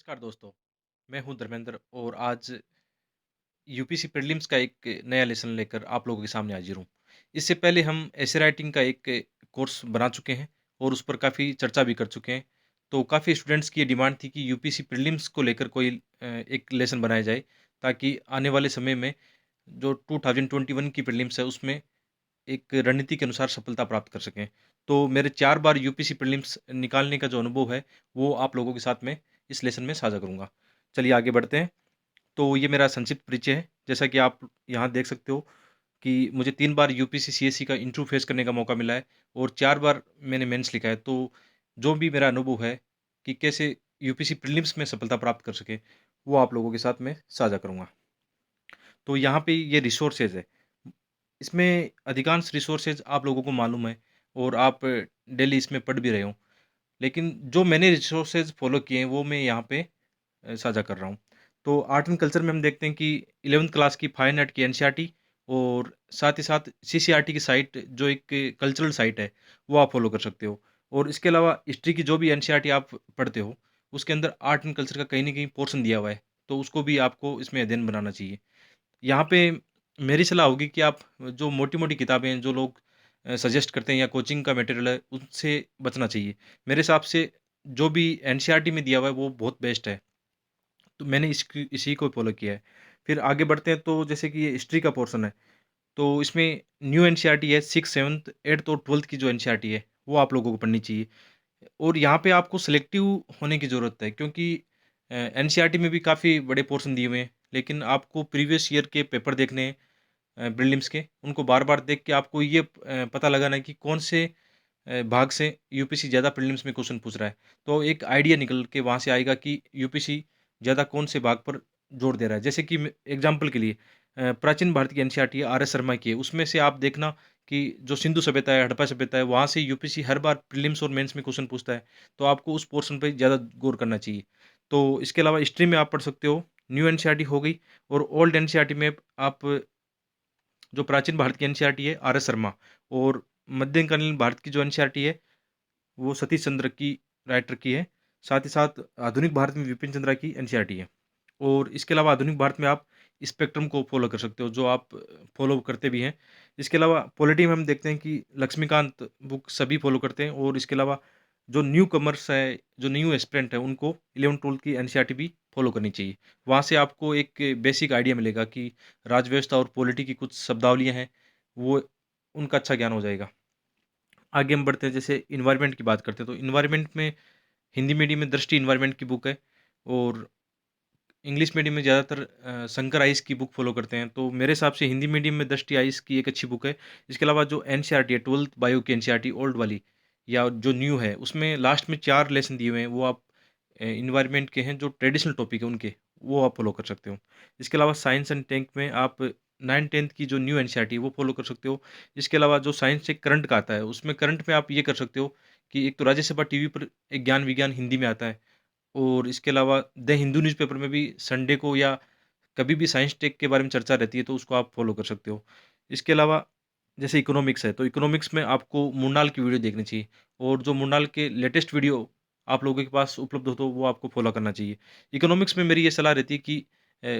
नमस्कार दोस्तों, मैं हूं धर्मेंद्र और आज यूपीसी प्रीलिम्स का एक नया लेसन लेकर आप लोगों के सामने हाजिर हूं। इससे पहले हम ऐसे राइटिंग का एक कोर्स बना चुके हैं और उस पर काफ़ी चर्चा भी कर चुके हैं। तो काफ़ी स्टूडेंट्स की ये डिमांड थी कि यूपीसी प्रीलिम्स को लेकर कोई एक लेसन बनाया जाए, ताकि आने वाले समय में जो 2021 की प्रीलिम्स है उसमें एक रणनीति के अनुसार सफलता प्राप्त कर सकें। तो मेरे 4 बार यूपीसी प्रीलिम्स निकालने का जो अनुभव है, वो आप लोगों के साथ में इस लेसन में साझा करूँगा। चलिए आगे बढ़ते हैं। तो ये मेरा संक्षिप्त परिचय है। जैसा कि आप यहाँ देख सकते हो कि मुझे 3 बार यूपीसी सीएसई का इंटरव्यू फेस करने का मौका मिला है और 4 बार मैंने मेंस लिखा है। तो जो भी मेरा अनुभव है कि कैसे यूपीसी प्रीलिम्स में सफलता प्राप्त कर सकें, वो आप लोगों के साथ में साझा करूँगा। तो यहाँ पे ये रिसोर्सेज़ है। इसमें अधिकांश रिसोर्सेज़ आप लोगों को मालूम है और आप डेली इसमें पढ़ भी रहे हो। लेकिन जो मैंने रिसोर्सेज़ फ़ॉलो किए हैं, वो मैं यहाँ पे साझा कर रहा हूँ। तो आर्ट एंड कल्चर में हम देखते हैं कि 11th क्लास की फाइन आर्ट की एनसीईआरटी और साथ ही साथ सीसीईआरटी की साइट, जो एक कल्चरल साइट है, वो आप फ़ॉलो कर सकते हो। और इसके अलावा हिस्ट्री की जो भी एनसीईआरटी आप पढ़ते हो, उसके अंदर आर्ट एंड कल्चर का कहीं न कहीं पोर्शन दिया हुआ है, तो उसको भी आपको इसमें अध्ययन बनाना चाहिए। यहाँ पे मेरी सलाह होगी कि आप जो मोटी-मोटी किताबें हैं, जो लोग सजेस्ट करते हैं या कोचिंग का मटेरियल है, उनसे बचना चाहिए। मेरे हिसाब से जो भी एनसीईआरटी में दिया हुआ है, वो बहुत बेस्ट है। तो मैंने इसकी इसी को फ़ॉलो किया है। फिर आगे बढ़ते हैं, तो जैसे कि ये हिस्ट्री का पोर्शन है, तो इसमें न्यू एनसीईआरटी है, 6th, 7th, 8th और 12th की जो एनसीईआरटी है, वो आप लोगों को पढ़नी चाहिए। और यहाँ पे आपको सिलेक्टिव होने की ज़रूरत है, क्योंकि एनसीईआरटी में भी काफ़ी बड़े पोर्शन दिए हुए हैं, लेकिन आपको प्रीवियस ईयर के पेपर देखने हैं प्रीलिम्स के, उनको बार-बार देख के आपको ये पता लगाना है कि कौन से भाग से यूपीसी ज़्यादा प्रीलिम्स में क्वेश्चन पूछ रहा है। तो एक आइडिया निकल के वहाँ से आएगा कि यूपीसी ज़्यादा कौन से भाग पर जोर दे रहा है। जैसे कि एग्जाम्पल के लिए प्राचीन भारत की एनसीईआरटी है, आर एस शर्मा की है, उसमें से आप देखना कि जो सिंधु सभ्यता है, हड़प्पा सभ्यता है, वहाँ से यूपीसी हर बार प्रीलिम्स और मेंस में क्वेश्चन पूछता है। तो आपको उस पोर्शन पे ज़्यादा गौर करना चाहिए। तो इसके अलावा हिस्ट्री में आप पढ़ सकते हो, न्यू एनसीईआरटी हो गई, और ओल्ड एनसीईआरटी में आप जो प्राचीन भारत की एनसीईआरटी है, आर एस शर्मा, और मध्यकालीन भारत की जो एनसीईआरटी है, वो सतीश चंद्र की राइटर की है। साथ ही साथ आधुनिक भारत में विपिन चंद्रा की एनसीईआरटी है। और इसके अलावा आधुनिक भारत में आप स्पेक्ट्रम को फ़ॉलो कर सकते हो, जो आप फ़ॉलो करते भी हैं। इसके अलावा पॉलिटी में हम देखते हैं कि लक्ष्मीकांत बुक सभी फ़ॉलो करते हैं, और इसके अलावा जो न्यू कमर्स है, जो न्यू एस्पिरेंट है, उनको 11th-12th की एनसीईआरटी भी फ़ॉलो करनी चाहिए। वहाँ से आपको एक बेसिक आइडिया मिलेगा कि राज्य-व्यवस्था और पॉलिटी की कुछ शब्दावलियाँ हैं, वो उनका अच्छा ज्ञान हो जाएगा। आगे हम बढ़ते हैं, जैसे एनवायरनमेंट की बात करते हैं, तो एनवायरनमेंट में हिंदी मीडियम में दृष्टि एनवायरनमेंट की बुक है, और इंग्लिश मीडियम में ज़्यादातर शंकर आइस की बुक फ़ॉलो करते हैं। तो मेरे हिसाब से हिंदी मीडियम में दृष्टि आइस की एक अच्छी बुक है। इसके अलावा जो एनसीईआरटी है, 12th बायो की एनसीईआरटी ओल्ड वाली या जो न्यू है, उसमें लास्ट में 4 लेसन दिए हुए हैं, वो आप एनवायरनमेंट के हैं, जो ट्रेडिशनल टॉपिक है उनके, वो आप फ़ॉलो कर सकते हो। इसके अलावा साइंस एंड टेक में आप 9th-10th की जो न्यू एनसीईआरटी है, वो फ़ॉलो कर सकते हो। इसके अलावा जो साइंस से करंट का आता है, उसमें करंट में आप ये कर सकते हो कि एक तो राज्यसभा टीवी पर एक ज्ञान-विज्ञान हिंदी में आता है, और इसके अलावा द हिंदू न्यूज़पेपर में भी संडे को या कभी भी साइंस टेक के बारे में चर्चा रहती है, तो उसको आप फ़ॉलो कर सकते हो। इसके अलावा जैसे इकोनॉमिक्स है, तो इकोनॉमिक्स में आपको मुरनाल की वीडियो देखनी चाहिए, और जो मुरनाल के लेटेस्ट वीडियो आप लोगों के पास उपलब्ध हो, तो वो आपको फ़ॉलो करना चाहिए। इकोनॉमिक्स में मेरी ये सलाह रहती है कि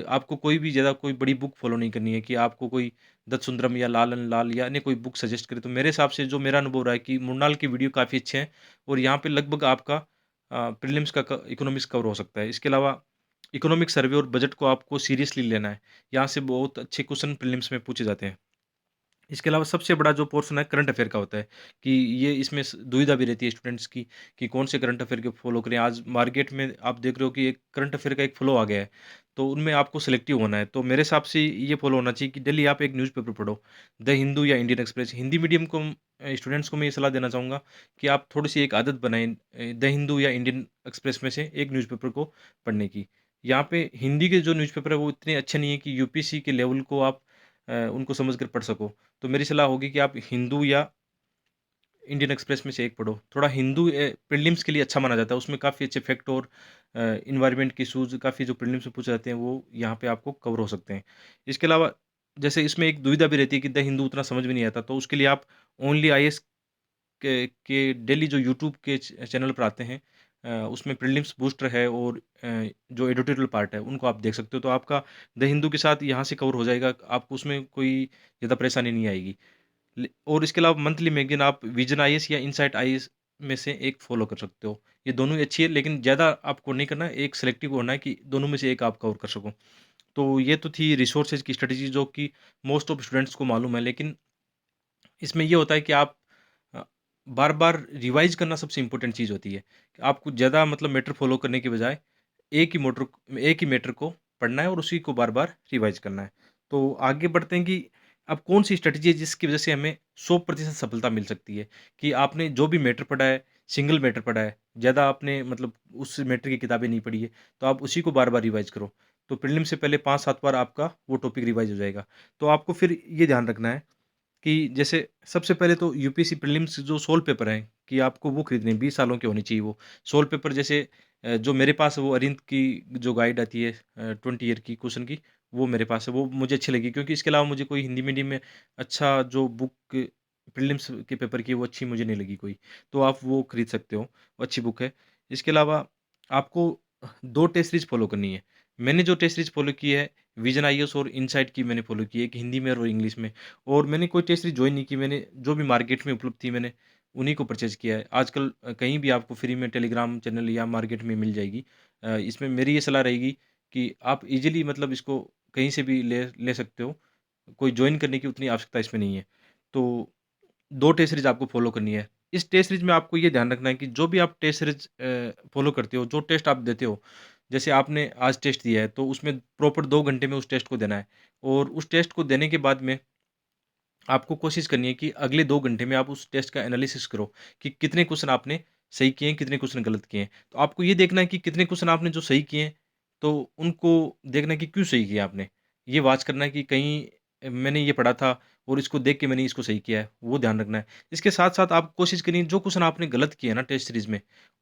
आपको कोई भी ज़्यादा कोई बड़ी बुक फ़ॉलो नहीं करनी है, कि आपको कोई दत्तसुंदरम या लालन लाल या अन्य कोई बुक सजेस्ट करे। तो मेरे हिसाब से जो मेरा अनुभव रहा है कि मुरनाल की वीडियो काफ़ी अच्छे हैं, और यहाँ पे लगभग आपका प्रीलिम्स का क इकोनॉमिक्स कवर हो सकता है। इसके अलावा इकोनॉमिक सर्वे और बजट को आपको सीरियसली लेना है। यहाँ से बहुत अच्छे क्वेश्चन प्रीलिम्स में पूछे जाते हैं। इसके अलावा सबसे बड़ा जो पोर्शन है करंट अफ़ेयर का होता है, कि ये इसमें दुविधा भी रहती है स्टूडेंट्स की कि कौन से करंट अफ़ेयर को फॉलो करें। आज मार्केट में आप देख रहे हो कि एक करंट अफ़ेयर का एक फ्लो आ गया है, तो उनमें आपको सिलेक्टिव होना है। तो मेरे हिसाब से ये फॉलो होना चाहिए कि डेली आप एक न्यूज़पेपर पढ़ो, द हिंदू या इंडियन एक्सप्रेस। हिंदी मीडियम को स्टूडेंट्स को मैं ये सलाह देना चाहूँगा कि आप थोड़ी-सी एक आदत बनाएँ द हिंदू या इंडियन एक्सप्रेस में से एक न्यूज़पेपर को पढ़ने की। यहाँ पे हिंदी के जो न्यूज़पेपर है, वो इतने अच्छे नहीं है कि यूपीसी के लेवल को आप उनको समझ कर पढ़ सको। तो मेरी सलाह होगी कि आप हिंदू या इंडियन एक्सप्रेस में से एक पढ़ो। थोड़ा हिंदू प्रीलिम्स के लिए अच्छा माना जाता है, उसमें काफ़ी अच्छे फैक्ट और एनवायरनमेंट के इश्यूज़ काफ़ी जो प्रीलिम्स में पूछे जाते हैं, वो यहाँ पे आपको कवर हो सकते हैं। इसके अलावा जैसे इसमें एक दुविधा भी रहती है कि द हिंदू उतना समझ में नहीं आता, तो उसके लिए आप ओनली आईएएस के डेली जो यूट्यूब के चैनल पर आते हैं, उसमें प्रीलिम्स बूस्टर है और जो एडिटोरियल पार्ट है, उनको आप देख सकते हो। तो आपका द हिंदू के साथ यहाँ से कवर हो जाएगा, आपको उसमें कोई ज़्यादा परेशानी नहीं आएगी। और इसके अलावा मंथली मैगज़ीन आप विज़न आईएएस या इनसाइट आईएएस में से एक फ़ॉलो कर सकते हो। ये दोनों ही अच्छी है, लेकिन ज़्यादा आपको नहीं करना है, एक सेलेक्टिव होना है कि दोनों में से एक आप कवर कर सको। तो ये तो थी रिसोर्सेज़ की स्ट्रैटेजी, जो कि मोस्ट ऑफ स्टूडेंट्स को मालूम है, लेकिन इसमें ये होता है कि आप अ, बार-बार रिवाइज़ करना सबसे इम्पोर्टेंट चीज़ होती है। कि आपको ज़्यादा मतलब मैटर फ़ॉलो करने के बजाय एक ही मैटर को पढ़ना है और उसी को बार-बार रिवाइज़ करना है। तो आगे बढ़ते हैं कि अब कौन-सी स्ट्रैटेजी है जिसकी वज़ह से हमें 100% सफलता मिल सकती है, कि आपने जो भी मैटर पढ़ा है, सिंगल मैटर पढ़ा है, ज़्यादा आपने मतलब उस मैटर की किताबें नहीं पढ़ी है, तो आप उसी को बार-बार रिवाइज़ करो। तो प्रीलिम से पहले 5-7 बार आपका वो टॉपिक रिवाइज़ हो जाएगा। तो आपको फिर ये ध्यान रखना है कि जैसे सबसे पहले तो यूपीएससी प्रीलिम्स जो सोल पेपर हैं, कि आपको वो खरीदने हैं, 20 सालों के होने चाहिए वो। सोल पेपर जैसे जो मेरे पास है वो अरिहंत की जो गाइड आती है 20 ईयर की क्वेश्चन की, वो मेरे पास है। वो मुझे अच्छी लगी, क्योंकि इसके अलावा मुझे कोई हिंदी मीडियम में अच्छा जो बुक प्रीलिम्स के पेपर की है, वो अच्छी मुझे नहीं लगी कोई। तो आप वो खरीद सकते हो, वो अच्छी बुक है। इसके अलावा आपको 2 टेस्ट सीरीज़ फ़ॉलो करनी है। मैंने जो टेस्ट सीरीज़ फ़ॉलो की है, विज़न आईएएस और इनसाइट की मैंने फ़ॉलो की है, एक हिंदी में और इंग्लिश में। और मैंने कोई टेस्ट सीरीज़ जॉइन नहीं की, मैंने जो भी मार्केट में उपलब्ध थी, मैंने उन्हीं को परचेज़ किया है। आजकल कहीं भी आपको फ्री में टेलीग्राम चैनल या मार्केट में मिल जाएगी। इसमें मेरी ये सलाह रहेगी कि आप ईज़िली मतलब इसको कहीं से भी ले ले सकते हो। कोई जॉइन करने की उतनी आवश्यकता इसमें नहीं है। तो 2 टेस्ट सीरीज़ आपको फ़ॉलो करनी है। इस टेस्ट सीरीज़ में आपको ये ध्यान रखना है कि जो भी आप टेस्ट सीरीज़ फ़ॉलो करते हो, जो टेस्ट आप देते हो, जैसे आपने आज टेस्ट दिया है, तो उसमें प्रॉपर 2 घंटे में उस टेस्ट को देना है। और उस टेस्ट को देने के बाद में आपको कोशिश करनी है कि अगले 2 घंटे में आप उस टेस्ट का एनालिसिस करो कि कितने क्वेश्चन आपने सही किए हैं, कितने क्वेश्चन गलत किए हैं। तो आपको ये देखना है कि कितने क्वेश्चन आपने जो सही किए हैं, तो उनको देखना है कि क्यों सही किया आपने। ये वॉच करना है कि कहीं मैंने ये पढ़ा था और इसको देख के मैंने इसको सही किया है, वो ध्यान रखना है। इसके साथ-साथ आप कोशिश करिए जो क्वेश्चन आपने गलत किए हैं ना टेस्ट सीरीज़ में,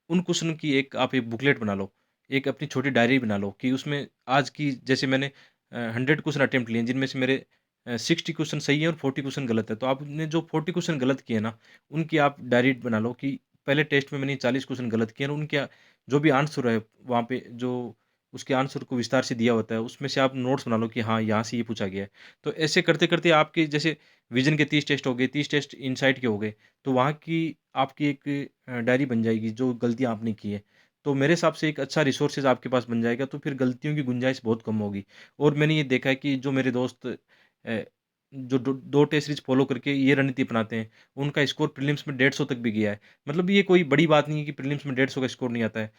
उन क्वेश्चन की एक बुकलेट बना लो। एक अपनी छोटी डायरी बना लो कि उसमें आज की जैसे मैंने 100 क्वेश्चन अटेम्प्ट लिए हैं, जिनमें से मेरे 60 क्वेश्चन सही है और 40 क्वेश्चन गलत है। तो आपने जो 40 क्वेश्चन गलत किए ना, उनकी आप डायरी बना लो कि पहले टेस्ट में मैंने 40 क्वेश्चन गलत किए हैं और उनके जो भी आंसर है, वहाँ पे जो उसके आंसर को विस्तार से दिया होता है, उसमें से आप नोट्स बना लो कि हाँ, यहाँ से ये पूछा गया है। तो ऐसे करते-करते आपके जैसे विज़न के 30 टेस्ट हो गए, 30 टेस्ट इनसाइट के हो गए, तो वहाँ की आपकी एक डायरी बन जाएगी, जो गलतियाँ आपने की है। तो मेरे हिसाब से एक अच्छा रिसोर्सेज़ आपके पास बन जाएगा, तो फिर गलतियों की गुंजाइश बहुत कम होगी। और मैंने ये देखा है कि जो मेरे दोस्त जो दो 2 टेस्ट सीरीज़ फ़ॉलो करके ये रणनीति अपनाते हैं, उनका स्कोर प्रीलिम्स में 150 तक भी गया है। मतलब ये कोई बड़ी बात नहीं है कि प्रीलिम्स में 150 का स्कोर नहीं आता है।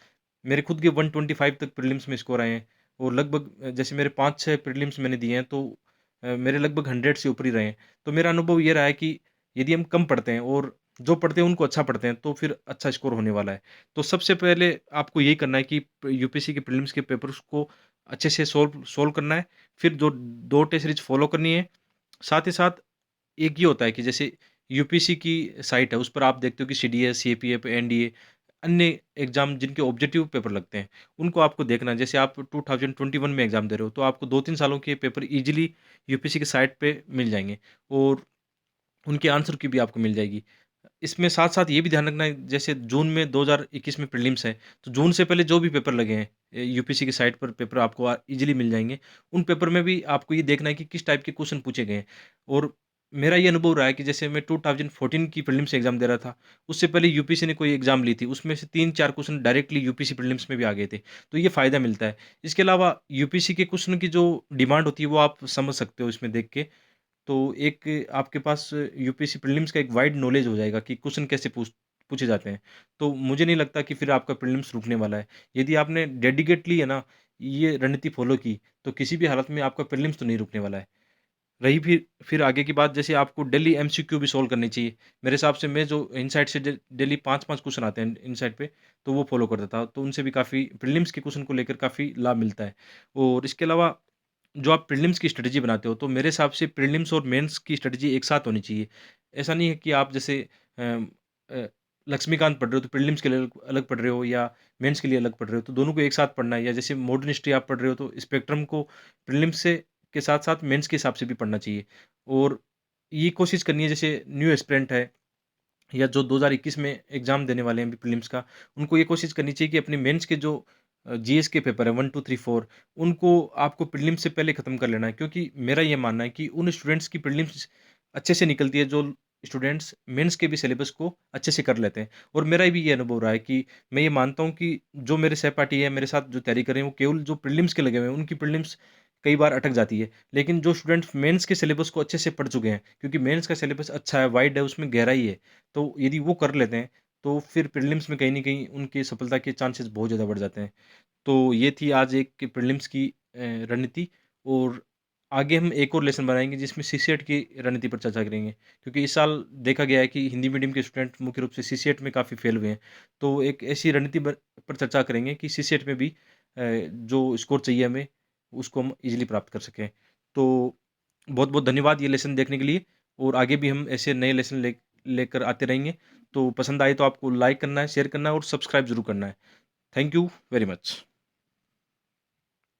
मेरे खुद के 125 तक प्रीलिम्स में स्कोर आए हैं और लगभग जैसे मेरे 5-6 प्रीलिम्स मैंने दिए हैं, तो मेरे लगभग 100 से ऊपर ही रहे हैं। तो मेरा अनुभव ये रहा है कि यदि हम कम पढ़ते हैं और जो पढ़ते हैं उनको अच्छा पढ़ते हैं, तो फिर अच्छा स्कोर होने वाला है। तो सबसे पहले आपको यही करना है कि यूपीएससी के प्रीलिम्स के पेपर्स को अच्छे से सोल्व सोल्व करना है। फिर जो 2 टेस्ट सीरीज़ फ़ॉलो करनी है। साथ ही साथ एक ये होता है कि जैसे यूपीएससी की साइट है, उस पर आप देखते हो कि सीडीएस, सीएपीएफ, एनडीए, अन्य एग्ज़ाम जिनके ऑब्जेक्टिव पेपर लगते हैं, उनको आपको देखना है। जैसे आप 2021 में एग्ज़ाम दे रहे हो, तो आपको 2-3 सालों के पेपर ईज़िली यूपीएससी की साइट पे मिल जाएँगे और उनके आंसर की भी आपको मिल जाएगी। इसमें साथ-साथ ये भी ध्यान रखना है, जैसे जून में 2021 में प्रीलिम्स है, तो जून से पहले जो भी पेपर लगे हैं, यूपीएससी की साइट पर पेपर आपको ईज़िली मिल जाएँगे। उन पेपर में भी आपको ये देखना है कि किस टाइप के क्वेश्चन पूछे गए हैं। और मेरा ये अनुभव रहा है कि जैसे मैं 2014 की प्रीलिम्स एग्ज़ाम दे रहा था, उससे पहले यूपीएससी ने कोई एग्ज़ाम ली थी, उसमें से 3-4 क्वेश्चन डायरेक्टली यूपीएससी प्रीलिम्स में भी आ गए थे, तो ये फ़ायदा मिलता है। इसके अलावा यूपीएससी के क्वेश्चन की जो डिमांड होती है, वो आप समझ सकते हो इसमें देख के। तो एक आपके पास यूपीएससी प्रीलिम्स का एक वाइड नॉलेज हो जाएगा कि क्वेश्चन कैसे पूछे जाते हैं। तो मुझे नहीं लगता कि फिर आपका प्रीलिम्स रुकने वाला है। यदि आपने डेडिकेटली है ना, ये रणनीति फ़ॉलो की, तो किसी भी हालत में आपका प्रीलिम्स तो नहीं रुकने वाला है। रही फिर आगे की बात, जैसे आपको डेली एमसीक्यू भी सॉल्व करनी चाहिए। मेरे हिसाब से मैं जो इनसाइट से डेली 5-5 क्वेश्चन आते हैं इनसाइट पे, तो वो फ़ॉलो करता था। तो उनसे भी काफ़ी प्रीलिम्स के क्वेश्चन को लेकर काफ़ी लाभ मिलता है। और इसके अलावा जो आप प्रीलिम्स की स्ट्रैटेजी बनाते हो, तो मेरे हिसाब से प्रीलिम्स और मेंस की स्ट्रैटेजी एक साथ होनी चाहिए। ऐसा नहीं है कि आप जैसे अ, लक्ष्मीकांत पढ़ रहे हो, तो प्रीलिम्स के लिए अलग अलग पढ़ रहे हो या मेंस के लिए अलग पढ़ रहे हो, तो दोनों को एक साथ पढ़ना है। या जैसे मॉडर्न हिस्ट्री आप पढ़ रहे हो, तो स्पेक्ट्रम को प्रीलिम्स से के साथ-साथ मेंस के हिसाब से भी पढ़ना चाहिए। और ये कोशिश करनी है, जैसे न्यू एस्पिरेंट है, या जो 2021 में एग्ज़ाम देने वाले हैं अभी प्रीलिम्स का, उनको ये कोशिश करनी चाहिए कि अपनी मेंस के जो जीएस के पेपर है 1, 2, 3, 4 उनको आपको प्रीलिम्स से पहले ख़त्म कर लेना है, क्योंकि मेरा ये मानना है कि उन स्टूडेंट्स की प्रीलिम्स अच्छे से निकलती है जो स्टूडेंट्स मेंस के भी सिलेबस को अच्छे से कर लेते हैं। और मेरा भी ये अनुभव रहा है कि मैं ये मानता हूँ कि जो मेरे सहपाठी हैं, मेरे साथ जो तैयारी कर रहे हैं, वो केवल जो प्रीलिम्स के लगे हुए हैं, उनकी प्रीलिम्स कई बार अटक जाती है। लेकिन जो स्टूडेंट्स मेंस के सिलेबस को अच्छे से पढ़ चुके हैं, क्योंकि मेंस का सिलेबस अच्छा है, वाइड है, उसमें गहराई है, तो यदि वो कर लेते हैं, तो फिर प्रीलिम्स में कहीं न कहीं उनकी सफलता के चांसेस बहुत ज़्यादा बढ़ जाते हैं। तो ये थी आज एक प्रीलिम्स की रणनीति, और आगे हम एक और लेसन बनाएँगे जिसमें सीसीएट की रणनीति पर चर्चा करेंगे। क्योंकि इस साल देखा गया है कि हिंदी मीडियम के स्टूडेंट मुख्य रूप से सीसीएट में काफ़ी फेल हुए हैं। तो एक ऐसी रणनीति पर चर्चा करेंगे कि सीसीएट में भी जो स्कोर चाहिए हमें, उसको हम ईज़िली प्राप्त कर सकें। तो बहुत-बहुत धन्यवाद ये लेसन देखने के लिए, और आगे भी हम ऐसे नए लेसन लेकर आते रहेंगे। तो पसंद आए तो आपको लाइक करना है, शेयर करना है और सब्सक्राइब ज़रूर करना है। Thank you very much.